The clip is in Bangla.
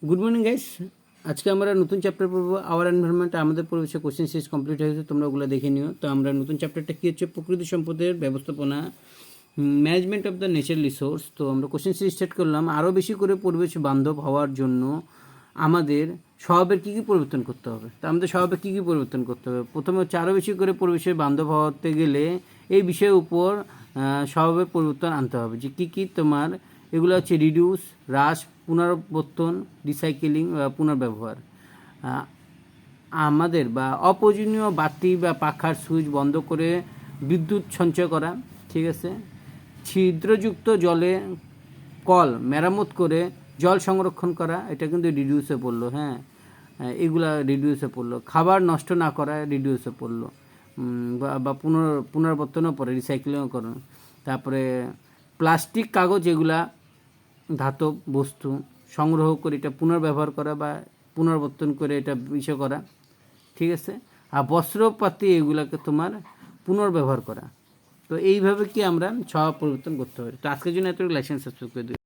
Good morning guys. আজকে আমরা নতুন চ্যাপ্টার পড়বো আওয়ার এনভায়রনমেন্ট। আমাদের পরিবেশে কোশ্চেন সিরিজ কমপ্লিট হয়েছে, তোমরা ওগুলো দেখে নিও। তো আমরা নতুন চ্যাপ্টারটা কী হচ্ছে, প্রকৃতি সম্পদের ব্যবস্থাপনা, management of the natural resource. তো আমরা কোশ্চেন সিরিজ স্টার্ট করলাম। আরও বেশি করে পরিবেশ বান্ধব হওয়ার জন্য আমাদের স্বভাবের কী কী পরিবর্তন করতে হবে। তো আমাদের স্বভাবে কী কী পরিবর্তন করতে হবে? প্রথমে হচ্ছে আরও বেশি করে পরিবেশের বান্ধব হওয়াতে গেলে এই বিষয়ের উপর স্বভাবের পরিবর্তন আনতে হবে। যে কী কী তোমার এগুলো হচ্ছে রিডিউস, হ্রাস, পুনরাবর্তন, রিসাইকেলিং, পুনর্ব্যবহার। আমাদের বা অপ্রয়োজনীয় বাতি বা পাখার সুইচ বন্ধ করে বিদ্যুৎ সঞ্চয় করা, ঠিক আছে। ছিদ্রযুক্ত জলে কল মেরামত করে জল সংরক্ষণ করা, এটা কিন্তু রিডিউসে পড়লো। হ্যাঁ, এগুলা রিডিউসে পড়লো। খাবার নষ্ট না করা রিডিউসে পড়লো, বা পুনরাবর্তনও পড়ে, রিসাইকেলিংও করো। তারপরে প্লাস্টিক, কাগজ, এগুলা ধাতব বস্তু সংগ্রহ করে এটা পুনর্ব্যবহার করা বা পুনরাবর্তন করে এটা ইসে করা, ঠিক আছে। আর বস্ত্রপাতি এগুলাকে তোমার পুনর্ব্যবহার করা। তো এইভাবে কি আমরা স্বভাব পরিবর্তন করতে পারি। তো আজকের জন্য এত লাইসেন্স সাবস্ক্রাইব করে দিই।